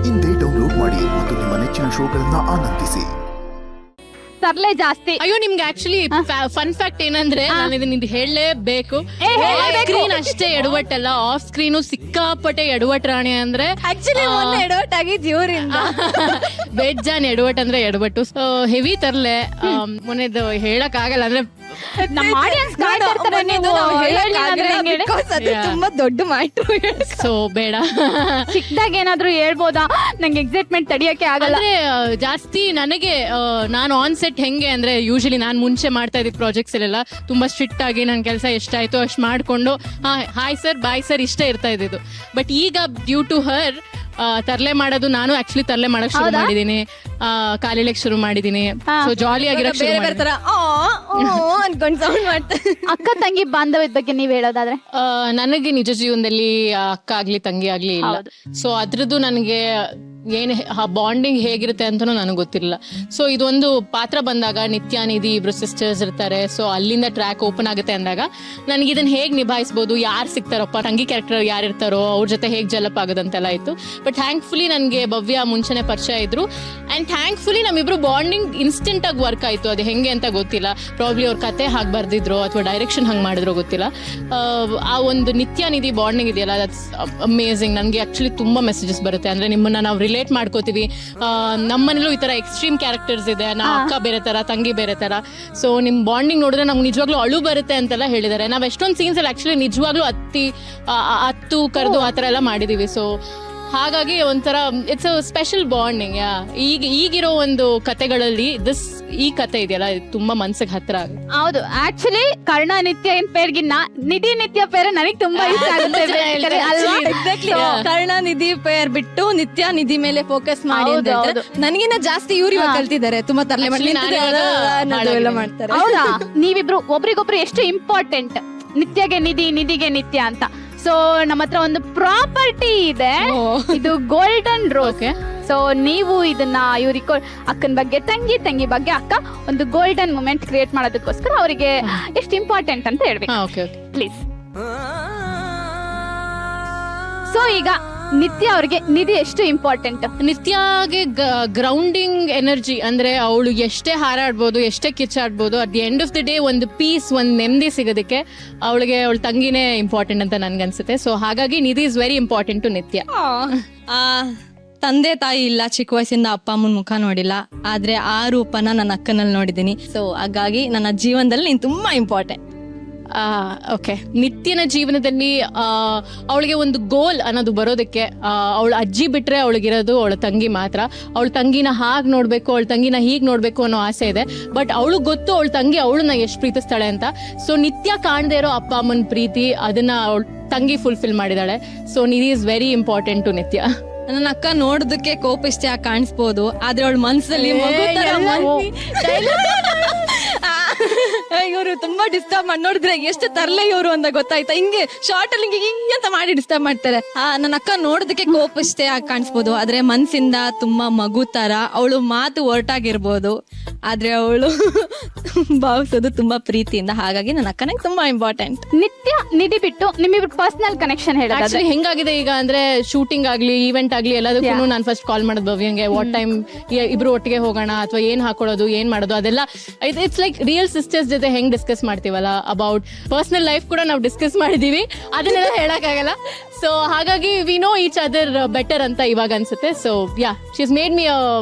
ಇಂದೇ ಡೌನ್ಲೋಡ್ ಮಾಡಿ ಮತ್ತು ನಿಮ್ಮ ನೆಚ್ಚಿನ ಶೋಗಳನ್ನ ಆನಂದಿಸಿ. ತರ್ಲೆ ಜಾಸ್ತಿ. ಅಯ್ಯೋ ನಿಮ್ಗೆ ಆಕ್ಚುಲಿ ಫನ್ ಫ್ಯಾಕ್ಟ್ ಏನಂದ್ರೆ ನಾನು ಇದನ್ನ ಹೇಳಲೇಬೇಕು. ಸ್ಕ್ರೀನ್ ಅಷ್ಟೇ ಎಡವಟ್ಟಲ್ಲ, ಆಫ್ ಸ್ಕ್ರೀನು ಸಿಕ್ಕಾಪಟ್ಟೆ ಎಡವಟ್ ರಾಣಿ ಅಂದ್ರೆ ಆಕ್ಚುಲಿ ಮೊನ್ನೆ ಎಡವಟ್ ಆಗಿದ್ ಇವ್ರಿಂದ. ಬೇಜಾನ್ ಎಡವಟ್ ಅಂದ್ರೆ ಎಡವಟ್ಟು. ಹೆವಿ ತರ್ಲೆ ಮೊನ್ನೆದು ಹೇಳಕ್ ಆಗಲ್ಲ ಅಂದ್ರೆ ನಮ್ಮ ಆಡಿಯನ್ಸ್ ತುಂಬಾ ದೊಡ್ಡ ಮ್ಯಾಟ್ರು. ಸೊ ಬೇಡ, ಚಿಕ್ಕದಾಗ ಏನಾದ್ರು ಹೇಳ್ಬೋದಾ? ನಂಗೆ ಎಕ್ಸೈಟ್ಮೆಂಟ್ ತಡಿಯಕ್ಕೆ ಆಗಲ್ಲ. ಅಂದ್ರೆ ಜಾಸ್ತಿ ನನಗೆ ನಾನು ಆನ್ ಸೆಟ್ ಹೆಂಗೆ ಅಂದ್ರೆ ಯೂಶಲಿ ನಾನು ಮುಂಚೆ ಮಾಡ್ತಾ ಇದ್ದ ಪ್ರಾಜೆಕ್ಟ್ಸ್ ಅಲ್ಲೆಲ್ಲ ತುಂಬಾ ಸ್ಟ್ರಿಕ್ಟ್ ಆಗಿ ನನ್ನ ಕೆಲಸ ಎಷ್ಟಾಯ್ತು ಅಷ್ಟು ಮಾಡ್ಕೊಂಡು ಹಾಯ್ ಸರ್ ಬಾಯ್ ಸರ್ ಇಷ್ಟೇ ಇರ್ತಾ ಇದ್ದಿದ್ದು. ಬಟ್ ಈಗ ಡ್ಯೂ ಟು ಹರ್ ತರ್ಲೆ ಮಾಡೋದು, ನಾನು ಆಕ್ಚುಲಿ ತರ್ಲೆ ಮಾಡಕ್ ಶುರು ಮಾಡಿದೀನಿ, ಕಾಲಿಳಕ್ ಶುರು ಮಾಡಿದೀನಿ. ಸೊ ಜಾಲಿ ಆಗಿರಕ್ ಶುರು ಮಾಡಿದೀನಿ. ಅನ್ಕೊಂಡ್ ಸೌಂಡ್ ಮಾಡ್ತಾರೆ. ಅಕ್ಕ ತಂಗಿ ಬಾಂಧವ್ಯದ ಬಗ್ಗೆ ನೀವ್ ಹೇಳೋದಾದ್ರೆ? ನನಗೆ ನಿಜ ಜೀವನದಲ್ಲಿ ಅಕ್ಕ ಆಗ್ಲಿ ತಂಗಿ ಆಗ್ಲಿ ಇಲ್ಲ. ಸೊ ಅದ್ರದ್ದು ನನಗೆ ಏನ್ ಬಾಂಡಿಂಗ್ ಹೇಗಿರುತ್ತೆ ಅಂತಾನು ನನಗೆ ಗೊತ್ತಿರಲಿಲ್ಲ. ಸೊ ಇದೊಂದು ಪಾತ್ರ ಬಂದಾಗ ನಿತ್ಯ ನಿಧಿ ಇಬ್ರು ಸಿಸ್ಟರ್ಸ್ ಇರ್ತಾರೆ. ಸೊ ಅಲ್ಲಿಂದ ಟ್ರ್ಯಾಕ್ ಓಪನ್ ಆಗುತ್ತೆ ಅಂದಾಗ ನನಗೆ ಇದನ್ನ ಹೇಗ್ ನಿಭಾಯಿಸ್ಬೋದು, ಯಾರು ಸಿಗ್ತಾರಪ್ಪ, ತಂಗಿ ಕ್ಯಾರೆಕ್ಟರ್ ಯಾರು ಇರ್ತಾರೋ ಅವ್ರ ಜೊತೆ ಹೇಗ್ ಜಲಪ್ ಆಗೋದಂತೆಲ್ಲ ಇತ್ತು. ಬಟ್ ಥ್ಯಾಂಕ್ಫುಲಿ ನನಗೆ ಭವ್ಯ ಮುಂಚೆನೆ ಪರಿಚಯ ಇದ್ರು ಅಂಡ್ ಥ್ಯಾಂಕ್ಫುಲಿ ನಮ್ಮಿಬ್ರು ಬಾಂಡಿಂಗ್ ಇನ್ಸ್ಟೆಂಟ್ ಆಗಿ ವರ್ಕ್ ಆಯ್ತು. ಅದು ಹೆಂಗೆ ಅಂತ ಗೊತ್ತಿಲ್ಲ, ಪ್ರಾಬ್ಲಿ ಅವ್ರ ಕತೆ ಹಾಗೆ ಬರ್ದಿದ್ರು ಅಥವಾ ಡೈರೆಕ್ಷನ್ ಹಂಗೆ ಮಾಡಿದ್ರು ಗೊತ್ತಿಲ್ಲ. ಆ ಒಂದು ನಿತ್ಯ ನಿಧಿ ಬಾಂಡಿಂಗ್ ಇದೆಯಲ್ಲ, ದಟ್ಸ್ ಅಮೇಝಿಂಗ್. ನನಗೆ ಆಕ್ಚುಲಿ ತುಂಬಾ ಮೆಸೇಜಸ್ ಬರುತ್ತೆ, ಅಂದ್ರೆ ನಿಮ್ಮನ್ನ ನಾವು ರಿಲೇಟ್ ಮಾಡ್ಕೋತೀವಿ. ನಮ್ಮನೇಲೂ ಈ ತರ ಎಕ್ಸ್ಟ್ರೀಮ್ ಕ್ಯಾರೆಕ್ಟರ್ಸ್ ಇದೆ, ನಾ ಅಕ್ಕ ಬೇರೆ ತರ ತಂಗಿ ಬೇರೆ ತರ. ಸೊ ನಿಮ್ ಬಾಂಡಿಂಗ್ ನೋಡಿದ್ರೆ ನಮ್ಗೆ ನಿಜವಾಗ್ಲೂ ಅಳು ಬರುತ್ತೆ ಅಂತೆಲ್ಲ ಹೇಳಿದ್ದಾರೆ. ನಾವ್ ಎಷ್ಟೊಂದು ಸೀನ್ಸ್ ಅಲ್ಲಿ ಆಕ್ಚುಲಿ ನಿಜವಾಗ್ಲೂ ಹತ್ತು ಕರೆದು ಆ ತರ ಎಲ್ಲ ಮಾಡಿದೀವಿ. ಸೊ ಹಾಗಾಗಿ ಒಂಥರ ಇಟ್ಸ್ ಅ ಸ್ಪೆಷಲ್ ಬಾಂಡಿಂಗ್. ಈಗಿರೋ ಒಂದು ಕತೆಗಳಲ್ಲಿ ಈ ಕತೆ ಇದೆಯಲ್ಲ, ತುಂಬಾ ಮನ್ಸಿಗೆ ಹತ್ರ ಆಗುತ್ತೆ. ಹೌದು, ಆಕ್ಚುಲಿ ಕರ್ಣ ನಿತ್ಯ ಪೇರ್ಗಿನ್ನ ನಿಧಿ ನಿತ್ಯ ಪೇರ್ ನನಗೆ ತುಂಬಾ ಇಷ್ಟ ಆಗುತ್ತೆ. ಕರ್ಣ ನಿಧಿ ಪೇರ್ ಬಿಟ್ಟು ನಿತ್ಯ ನಿಧಿ ಮೇಲೆ ಫೋಕಸ್ ಮಾಡಿ. ನನಗಿನ್ನ ಜಾಸ್ತಿ ಇವ್ರು ಇವಾಗ ಕಲ್ತಿದ್ದಾರೆ, ತುಂಬಾ ತರಲೆ ಮಾಡ್ತಾರೆ. ಹೌದಾ? ನೀವಿಬ್ರು ಒಬ್ರಿಗೊಬ್ರು ಎಷ್ಟು ಇಂಪಾರ್ಟೆಂಟ್, ನಿತ್ಯಗೆ ನಿಧಿ ನಿಧಿಗೆ ನಿತ್ಯ ಅಂತ. ಸೊ ನಮ್ಮ ಹತ್ರ ಒಂದು ಪ್ರಾಪರ್ಟಿ ಇದೆ, ಇದು ಗೋಲ್ಡನ್ ರೋಸ್. ಸೊ ನೀವು ಇದನ್ನ ಇವ್ರಿಗೆ ಅಕ್ಕನ ಬಗ್ಗೆ ತಂಗಿ ಬಗ್ಗೆ ಅಕ್ಕ ಒಂದು ಗೋಲ್ಡನ್ ಮೂಮೆಂಟ್ ಕ್ರಿಯೇಟ್ ಮಾಡೋದಕ್ಕೋಸ್ಕರ ಅವರಿಗೆ ಎಷ್ಟು ಇಂಪಾರ್ಟೆಂಟ್ ಅಂತ ಹೇಳ್ಬೇಕು ಪ್ಲೀಸ್. ಸೊ ಈಗ ನಿತ್ಯ ಅವ್ರಿಗೆ ನಿಧಿ ಎಷ್ಟು ಇಂಪಾರ್ಟೆಂಟ್? ನಿತ್ಯಗೆ ಗ್ರೌಂಡಿಂಗ್ ಎನರ್ಜಿ, ಅಂದ್ರೆ ಅವಳು ಎಷ್ಟೇ ಹಾರಾಡ್ಬೋದು, ಎಷ್ಟೇ ಕಿಚ್ಚಾಡ್ಬೋದು, at the end of the day ಒಂದು ಪೀಸ್, ಒಂದು ನೆಮ್ಮದಿ ಸಿಗೋದಕ್ಕೆ ಅವಳಿಗೆ ಅವಳ ತಂಗಿನೇ ಇಂಪಾರ್ಟೆಂಟ್ ಅಂತ ನನ್ಗನ್ಸುತ್ತೆ. ಸೊ ಹಾಗಾಗಿ ನಿಧಿ ಇಸ್ ವೆರಿ ಇಂಪಾರ್ಟೆಂಟ್ ಟು ನಿತ್ಯ. ತಂದೆ ತಾಯಿ ಇಲ್ಲ, ಚಿಕ್ಕ ವಯಸ್ಸಿಂದ ಅಪ್ಪ ಅಮ್ಮನ ಮುಖ ನೋಡಿಲ್ಲ, ಆದ್ರೆ ಆ ರೂಪನ ನನ್ನ ಅಕ್ಕನಲ್ಲಿ ನೋಡಿದ್ದೀನಿ. ಸೊ ಹಾಗಾಗಿ ನನ್ನ ಜೀವನದಲ್ಲಿ ನೀನು ತುಂಬಾ ಇಂಪಾರ್ಟೆಂಟ್. ಓಕೆ, ನಿತ್ಯನ ಜೀವನದಲ್ಲಿ ಅವಳಿಗೆ ಒಂದು ಗೋಲ್ ಅನ್ನೋದು ಬರೋದಕ್ಕೆ ಅವಳ ಅಜ್ಜಿ ಬಿಟ್ರೆ ಅವಳಿಗಿರೋದು ಅವಳ ತಂಗಿ ಮಾತ್ರ. ಅವಳ ತಂಗಿನ ಹಾಗೆ ನೋಡ್ಬೇಕು, ಅವಳ ತಂಗಿನ ಹೀಗೆ ನೋಡ್ಬೇಕು ಅನ್ನೋ ಆಸೆ ಇದೆ. ಬಟ್ ಅವಳು ಗೊತ್ತು ಅವಳ ತಂಗಿ ಅವಳನ್ನ ಎಷ್ಟು ಪ್ರೀತಿಸ್ತಾಳೆ ಅಂತ. ಸೊ ನಿತ್ಯ ಕಾಣದೇ ಇರೋ ಅಪ್ಪ ಅಮ್ಮನ ಪ್ರೀತಿ ಅದನ್ನ ಅವಳ ತಂಗಿ ಫುಲ್ಫಿಲ್ ಮಾಡಿದಾಳೆ. So Nidhi is very important to Nithya. ನನ್ನ ಅಕ್ಕ ನೋಡೋದಕ್ಕೆ ಕೋಪಿಷ್ಟೇ ಕಾಣಿಸ್ಬೋದು, ಆದ್ರೆ ಅವಳ ಮನ್ಸಲ್ಲಿ ಇವರು ತುಂಬಾ ಡಿಸ್ಟರ್ಬ್ ಮಾಡಿ ನೋಡಿದ್ರೆ ಎಷ್ಟು ತರಲೆ ಇವರು ಅಂತ ಗೊತ್ತಾಯ್ತಾ. ಹಿಂಗೆ ಶಾರ್ಟ್ ಅಲ್ಲಿ ಹಿಂಗೆ ಅಂತ ಮಾಡಿ ಡಿಸ್ಟರ್ಬ್ ಮಾಡ್ತಾರೆ. ನನ್ನ ಅಕ್ಕ ನೋಡೋದಕ್ಕೆ ಕೋಪಿಷ್ಟೇ ಕಾಣಿಸ್ಬೋದು, ಆದ್ರೆ ಮನ್ಸಿಂದ ತುಂಬಾ ಮಗು ತರ. ಅವಳು ಮಾತು ಹೊರಟಾಗಿರ್ಬೋದು, ಆದ್ರೆ ಅವಳು ಭಾವಿಸೋದು ತುಂಬಾ ಪ್ರೀತಿಯಿಂದ. ಹಾಗಾಗಿ ನನ್ನ ಅಕ್ಕ ನಂಗೆ ತುಂಬಾ ಇಂಪಾರ್ಟೆಂಟ್. ನಿತ್ಯ ನಿಧಿ ಬಿಟ್ಟು ನಿಮ್ಮಿಬ್ರು ಪರ್ಸನಲ್ ಕನೆಕ್ಷನ್ ಹೇಳೋದಾದ್ರೆ ಹೆಂಗಾಗಿದೆ ಈಗ ಅಂದ್ರೆ, ಶೂಟಿಂಗ್ ಆಗ್ಲಿ ಈವೆಂಟ್ ಆಗ್ಲಿ ಎಲ್ಲದಕ್ಕೂ ನಾನು ಫಸ್ಟ್ ಕಾಲ್ ಮಾಡೋದು ಭವ್ಯಂಗೆ, ವಾಟ್ ಟೈಮ್ ಇಬ್ರು ಒಟ್ಟಿಗೆ ಹೋಗೋಣ ಅಥವಾ ಏನ್ ಹಾಕೊಳ್ಳೋದು ಏನ್ ಮಾಡೋದು ಅದೆಲ್ಲ. ಇಟ್ಸ್ ಲೈಕ್ ರಿಯಲ್ ಸಿಸ್ಟರ್ಸ್ ಜೊತೆ ಹೆಂಗ್ ಡಿಸ್ಕಸ್ ಮಾಡ್ತೀವಲ್ಲ ಅಬೌಟ್ ಪರ್ಸನಲ್ ಲೈಫ್ ಕೂಡ ನಾವು ಡಿಸ್ಕಸ್ ಮಾಡಿದೀವಿ, ಅದನ್ನೆಲ್ಲ ಹೇಳಕ್ಕಾಗಲ್ಲ. ಸೊ ಹಾಗಾಗಿ we know each other better ಅಂತ ಇವಾಗ ಅನ್ಸುತ್ತೆ. So yeah, she has made me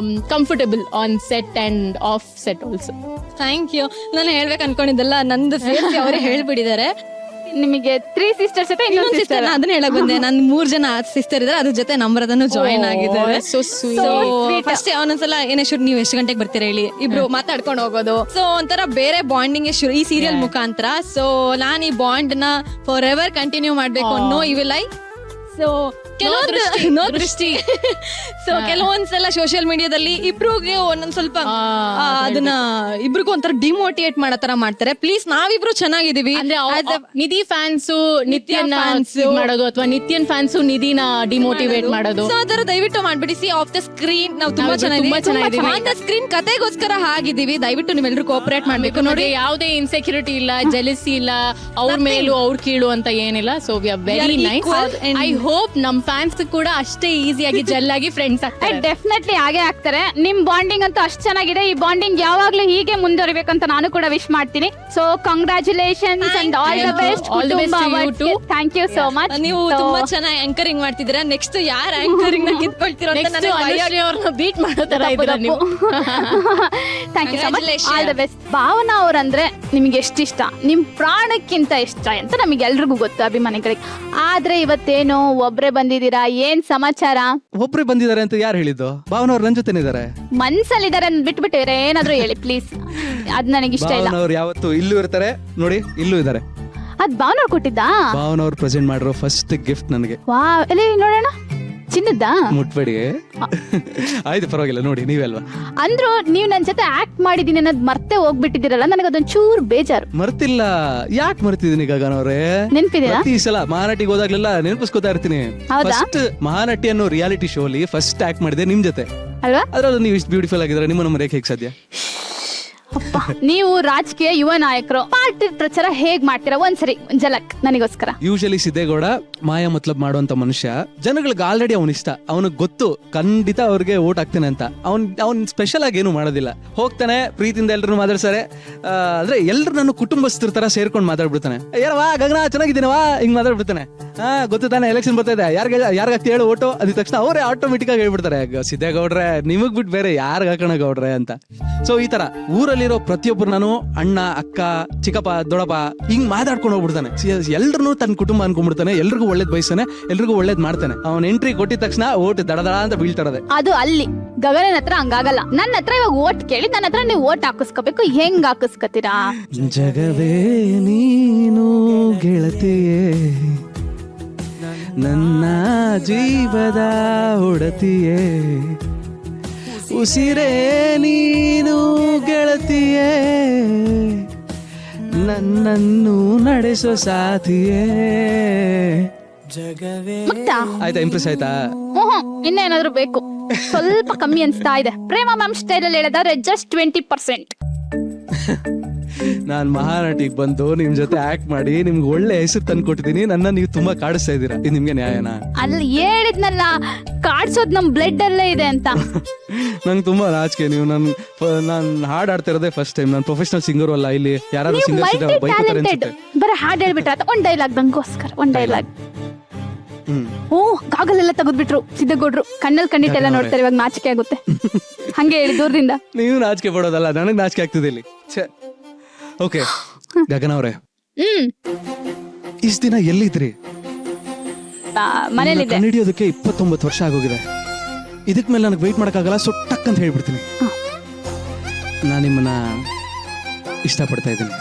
comfortable on set and off set also. Thank you. ನಾನು ಹೇಳ್ಬೇಕು ಅನ್ಕೊಂಡಿದ್ದೆಲ್ಲ ನಂದು ಸೇರಿಸಿ ಅವರೇ ಹೇಳ್ಬಿಟ್ಟಿದ್ದಾರೆ. ನಿಮಗೆ 3 ಸಿಸ್ಟರ್ಸ್ ಜೊತೆ ಇನ್ನೊಂದು ಸಿಸ್ಟರ್, ಅದನ್ನ ಹೇಳಕ್ ಬಂದೆ. ನನ್ 3 ಜನ ಸಿಸ್ಟರ್ ಇದಾರೆ, ಅದ್ರ ಜೊತೆ ನಮ್ರದನ್ನು ಜಾಯಿನ್ ಆಗಿದ್ದಾರೆ. ಫಸ್ಟ್ ಒಂದೊಂದ್ಸಲ ಏನೇ ಶುರು, ನೀವು ಎಷ್ಟು ಗಂಟೆಗೆ ಬರ್ತೀರಾ ಹೇಳಿ, ಇಬ್ರು ಮಾತಾಡ್ಕೊಂಡು ಹೋಗೋದು. ಸೊ ಒಂಥರ ಬೇರೆ ಬಾಂಡಿಂಗ್ ಶುರು ಈ ಸೀರಿಯಲ್ ಮುಖಾಂತರ. ಸೊ ನಾನು ಈ ಬಾಂಡ್ ನ ಫಾರ್ ಎವರ್ ಕಂಟಿನ್ಯೂ ಮಾಡ್ಬೇಕು ಅನ್ನೋ ಇವಿಲ್ ಐ. ಸೊ ದೃಷ್ಟಿ. ಸೊ ಕೆಲವೊಂದ್ಸಲ ಸೋಷಿಯಲ್ ಮೀಡಿಯಾದಲ್ಲಿ ಇಬ್ರಿಗೆ ಒಂದೊಂದ್ ಸ್ವಲ್ಪ ಅದನ್ನ ಇಬ್ರಿಗೂ ಒಂಥರ ಡಿಮೋಟಿವೇಟ್ ಮಾಡೋ ತರ ಮಾಡ್ತಾರೆ. ಪ್ಲೀಸ್ ನಾವಿಬ್ರು ಚೆನ್ನಾಗಿದೀವಿ. ನಿಧಿ ಫ್ಯಾನ್ಸು ನಿತ್ಯನ ಮಾಡೋದು ಅಥವಾ ನಿತ್ಯನ್ ಫ್ಯಾನ್ಸು ನಿಧಿನ ಡಿಮೋಟಿವೇಟ್ ಮಾಡೋದು, ಸೊ ಅದರ ದಯವಿಟ್ಟು ಮಾಡ್ಬಿಡಿ. ಸಿ ಆಫ್ ದ ಸ್ಕ್ರೀನ್ ನಾವು ತುಂಬಾ ಚೆನ್ನಾಗಿದ್ದೀವಿ, ಆನ್ ದ ಸ್ಕ್ರೀನ್ ಕತೆಗೋಸ್ಕರ ಹಾಗಿದ್ದೀವಿ. ದಯವಿಟ್ಟು ನೀವೆಲ್ಲರೂ ಕೋಆಪರೇಟ್ ಮಾಡ್ಬೇಕು. ನೋಡಿ, ಯಾವುದೇ ಇನ್ಸೆಕ್ಯೂರಿಟಿ ಇಲ್ಲ, ಜೆಲಸಿ ಇಲ್ಲ, ಅವ್ರ ಮೇಲೂ ಅವ್ರ ಕೀಳು ಅಂತ ಏನಿಲ್ಲ. So we are very nice. I hope ನಮ್ ಫ್ಯಾನ್ಸ್ ಕೂಡ ಅಷ್ಟೇ ಈಸಿಯಾಗಿ ಜೆಲ್ ಆಗಿ ಫ್ರೆಂಡ್ಸ್ ಆಗ್ತಾರೆ. ಡೆಫಿನೆಟ್ಲಿ ಹಾಗೆ ಆಗ್ತಾರೆ. ನಿಮ್ ಬಾಂಡಿಂಗ್ ಅಂತೂ ಅಷ್ಟ್ ಚೆನ್ನಾಗಿದೆ. ಈ ಬಾಂಡಿಂಗ್ ಯಾವಾಗ್ಲೂ ಹೀಗೆ ಮುಂದುವರಿಬೇಕಂತ ನಾನು ಕೂಡ ವಿಶ್ ಮಾಡ್ತೀನಿ. So congratulations and all the best. Thank you so much. ನೀವು ತುಂಬಾ ಚೆನ್ನಾಗಿ ಆಂಕರಿಂಗ್ ಮಾಡ್ತಿದ್ದೀರಾ. ನೆಕ್ಸ್ಟ್ ಯಾರು ಆಂಕರಿಂಗ್ ನ ಕಿತ್ಕೊಳ್ತೀರೋ ಅಂತ ನನಗೆ ಭಯ. ಅವ್ರನ್ನ ಬೀಟ್ ಮಾಡೋ ತರ ಇದ್ದೀರಾ ನೀವು. Thank you so much. All the best. Bhavana ಅವ್ರಂದ್ರೆ ನಿಮ್ಗೆ ಎಷ್ಟಿಷ್ಟ, ನಿಮ್ ಪ್ರಾಣಕ್ಕಿಂತ ಇಷ್ಟ ಅಂತ ನಮಗೆ ಎಲ್ರಿಗೂ ಗೊತ್ತು ಅಭಿಮಾನಿಗಳಿಗೆ. ಆದ್ರೆ ಇವತ್ತೇನು ಒಬ್ರೇ ಬಂದಿದ್ದೀರಾ, ಏನ್ ಸಮಾಚಾರ? ಒಬ್ರೇ ಬಂದಿದ್ದಾರೆ ಅಂತ ಯಾರು ಹೇಳಿದ್ದು? ಭಾವನ ಅವ್ರು ನನ್ನ ಜೊತೆನೇ ಇದ್ದಾರೆ. ಮನ್ಸಲ್ಲಿದ್ದಾರೆ ಬಿಟ್ಬಿಟ್ಟು ಬೇರೆ ಏನಾದ್ರು ಹೇಳಿ ಪ್ಲೀಸ್. ಅದ್ ನನಗೆ ಇಷ್ಟ ಇಲ್ಲ. ಭಾವನ ಅವ್ರು ಯಾವತ್ತು ಇಲ್ಲೂ ಇರ್ತಾರೆ ನೋಡಿ, ಇಲ್ಲೂ ಇದ್ದಾರೆ. ಅದ್ ಭಾವನ ಅವ್ರು ಕೊಟ್ಟಿದ್ದಾ? ಭಾವನ ಅವ್ರು ಪ್ರೆಸೆಂಟ್ ಮಾಡಿರೋ ಫಸ್ಟ್ ಗಿಫ್ಟ್ ನನಗೆ. ವಾ, ಎಲ್ಲಿ ನೋಡೋಣ. ಚಿನ್ನದ್ದಾ? ಮುಟ್ಬೇಡಿ. ಆಯ್ತು ಪರವಾಗಿಲ್ಲ, ನೋಡಿ ನೀವೆಲ್ವಾ. ಅಂದ್ರು ನೀವ್ ನನ್ ಜೊತೆ ಆಕ್ಟ್ ಮಾಡಿದೀನಿ ಅನ್ನೋದ್ ಮರ್ತೆ ಹೋಗ್ಬಿಟ್ಟಿದ್ದೀರಲ್ಲ, ನನಗೆ ಅದೊಂದ್ ಚೂರ್ ಬೇಜಾರು. ಮರ್ತಿಲ್ಲ. ಯಾಕೆ ಮರ್ತಿದ್ದೀನಿ ಗಗನ್ ಅವ್ರೆ? ನೆನ್ಪಿದೀರಾ? ಪ್ರತಿ ಸಲ ಮಹಾನಟಿಗೆ ಹೋದಾಗ್ಲೆಲ್ಲ ನೆನಪಿಸ್ಕೊತಾ ಇರ್ತೀನಿ. ಹೌದಾ? ಫಸ್ಟ್ ಮಹಾನಟಿ ಅನ್ನೋ ರಿಯಾಲಿಟಿ ಶೋಲಿ ಫಸ್ಟ್ ಆಕ್ಟ್ ಮಾಡಿದೆ ನಿಮ್ ಜೊತೆ ಅಲ್ವಾ? ಅದ್ರಲ್ಲಿ ನೀವು ಇಷ್ಟು ಬ್ಯೂಟಿಫುಲ್ ಆಗಿದ್ರೆ ನಿಮ್ಮ ಮರೆಯಕ್ಕೆ ಹೇಗೆ ಸಾಧ್ಯ? ಅಪ್ಪ, ನೀವು ರಾಜಕೀಯ ಯುವ ನಾಯಕರು, ಪಾರ್ಟಿ ಪ್ರಚಾರ ಹೇಗ್ ಮಾಡ್ತೀರಾ? ಒಂದ್ಸರಿ ಜಲಕ್ ನನಗೋಸ್ಕರ. ಯೂಶಲಿ ಸಿದ್ದೇಗೌಡ ಮಾಯಾ ಮತ್ಲಬ್ ಮಾಡುವಂತ ಮನುಷ್ಯ. ಜನಗಳಿಗೆ ಆಲ್ರೆಡಿ ಅವನ್ ಇಷ್ಟ, ಅವನಿಗೆ ಗೊತ್ತು ಖಂಡಿತ ಅವ್ರಿಗೆ ಓಟ್ ಹಾಕ್ತಾನೆ ಅಂತ. ಅವ್ನ್ ಸ್ಪೆಷಲ್ ಆಗಿ ಏನು ಮಾಡೋದಿಲ್ಲ. ಹೋಗ್ತಾನೆ, ಪ್ರೀತಿಯಿಂದ ಎಲ್ರು ಮಾತಾಡ್ತಾರೆ. ಅಂದ್ರೆ ಎಲ್ರು ನನ್ನ ಕುಟುಂಬಸ್ಥರ ತರ ಸೇರ್ಕೊಂಡು ಮಾತಾಡ್ಬಿಡ್ತಾನೆ. ಏನವಾ ಗಗನ ಚೆನ್ನಾಗಿದ್ದೀನವಾ ಹಿಂಗ್ ಮಾತಾಡ್ಬಿಡ್ತಾನೆ. ಗೊತ್ತು ತಾನೆ, ಎಲೆಕ್ಷನ್ ಬರ್ತಾ ಇದೆ, ಯಾರಿಗಾಗ್ತಿ ಹೇಳು ಓಟು ಅಂದ ತಕ್ಷಣ ಅವರೇ ಆಟೋಮೆಟಿಕ್ ಆಗಿ ಹೇಳ್ಬಿಡ್ತಾರೆ, ಸಿದ್ದೇಗೌಡ್ರೆ ನಿಮಗ್ ಬಿಟ್ಟು ಬೇರೆ ಯಾರಿಗ ಹಾಕೋಣ ಗೌಡ್ರೆ ಅಂತ. ಸೊ ಈ ತರ ಊರಲ್ಲಿರೋ ಪ್ರತಿಯೊಬ್ಬರು ನಾನು ಅಣ್ಣ, ಅಕ್ಕ, ಚಿಕ್ಕಪ್ಪ, ದೊಡ್ಡಪ್ಪ ಹಿಂಗ್ ಮಾತಾಡ್ಕೊಂಡು ಹೋಗ್ಬಿಡ್ತಾನೆ. ಎಲ್ರು ತನ್ನ ಕುಟುಂಬ ಅನ್ಕೊಂಡ್ಬಿಡ್ತಾನೆ. ಎಲ್ರಿಗೂ ಒಳ್ಳೇದ್ ಬಯಸ್ತಾನೆ, ಎಲ್ರಿಗೂ ಒಳ್ಳೇದ್ ಮಾಡ್ತಾನೆ. ಅವನ್ ಎಂಟ್ರಿ ಕೊಟ್ಟಿದ ತಕ್ಷಣ ಓಟ್ ದಡದಡ ಅಂತ ಬೀಳ್ತಾರದೆ. ಅದು ಅಲ್ಲಿ ಗಗನನ ಹತ್ರ ಹಂಗಾಗಲ್ಲ. ನನ್ನ ಹತ್ರ ಇವಾಗ ಓಟ್ ಕೇಳಿ ನನ್ನ ಹತ್ರ ನೀವು ಓಟ್ ಹಾಕಿಸ್ಕೋಬೇಕು. ಹೆಂಗ್ ಹಾಕಿಸ್ಕೊತೀರಾ? ಜಗವೇ ನೀನು ಗೆಳತಿಯೇ, ನನ್ನ ಜೀವದ ಒಡತಿಯೇ, ಉಸಿರೇ ನೀನು ಗೆಳತಿಯೇ, ನನ್ನನ್ನು ನಡೆಸೋ ಸಾಥಿಯೇ. ಮುಗ್ತಾ? ಆಯ್ತಾ? ಇಂಪ್ರೆಸ್ ಆಯ್ತಾ? ಇನ್ನೇನಾದ್ರೂ ಬೇಕು? ಸ್ವಲ್ಪ ಕಮ್ಮಿ ಅನ್ಸ್ತಾ ಇದೆ. ಪ್ರೇಮ ಮ್ಯಾಮ್ ಸ್ಟೈಲ್ ಅಲ್ಲಿ ಹೇಳಿದ್ರೆ ಜಸ್ಟ್ 20%. ನಾನ್ ಮಹಾನಟಿಗೆ ಬಂದು ನಿಮ್ ಜೊತೆ ಆಕ್ಟ್ ಮಾಡಿ ನಿಮ್ಗೆ ಒಳ್ಳೆ ಹೆಸರು ತಂದು ಕೊಟ್ಟಿದ್ದೀನಿ. ನನ್ನ ನೀವು ತುಂಬಾ ಕಾಡಿಸ್ತಾ ಇದ್ದೀರಾ. ಇದು ನಿಮ್ಗೆ ನ್ಯಾಯನಾ? ಅಲ್ಲಿ ಹೇಳಿದ್ನಲ್ಲ, ಕಾಡ್ಸೋದ್ ನಮ್ ಬ್ಲಡ್ ಅಲ್ಲೇ ಇದೆ ಅಂತ. ನಂಗೆ ತುಂಬಾ ನಾಚಿಕೆ. ನೀವು ನಾನು ಹಾಡ್ ಆಡ್ತಾ ಇರೋದೇ ಫಸ್ಟ್ ಟೈಮ್. ನಾನು ಪ್ರೊಫೆಷನಲ್ ಸಿಂಗರ್ ಅಲ್ಲ. ಇಲ್ಲಿ ಯಾರಾದ್ರೂ ಸಿಂಗರ್ಸ್ ಇದ್ದಾರೆ ಬೈಕೋತಾರೆ ಅನ್ಸುತ್ತೆ. ಬರೀ ಹಾಡ್ ಹೇಳ್ಬಿಟ್ರ ಒಂದ್ ಡೈಲಾಗ್ ನಂಗೋಸ್ಕರ, ಒಂದ್ ಡೈಲಾಗ್. ಓ, ಗಾಗಲೆಲ್ಲ ತೆಗೆದ್ಬಿಟ್ರು ಸಿದ್ದಗೌಡ್ರು. ಕಣ್ಣಲ್ಲಿ ಕಣ್ಣಿಟ್ಟೆಲ್ಲ ನೋಡ್ತಾರೆ. ಇವಾಗ ನಾಚಿಕೆ ಆಗುತ್ತೆ. ಹಂಗೆ ಹೇಳಿ ದೂರದಿಂದ. ನೀವು ನಾಚಿಕೆ ಪಡೋದಲ್ಲ, ನನಗ್ ನಾಚಿಕೆ ಆಗ್ತಿದೆ ಇಲ್ಲಿ. ಓಕೆ ಗಗನ ಅವ್ರೆ, ಇಷ್ಟ ದಿನ ಎಲ್ಲಿದ್ರಿ? ಮನೇಲಿದ್ದೆ. ಕಣ್ಣಿಡಿಯೋದಕ್ಕೆ 29 ವರ್ಷ ಆಗೋಗಿದೆ. ಇದಕ್ ಮೇಲೆ ನನಗೆ ವೆಯ್ಟ್ ಮಾಡಕ್ಕಾಗಲ್ಲ. ಸೊ ಟಕ್ ಅಂತ ಹೇಳ್ಬಿಡ್ತೀನಿ, ನಾನು ನಿಮ್ಮನ್ನ ಇಷ್ಟಪಡ್ತಾ ಇದ್ದೀನಿ.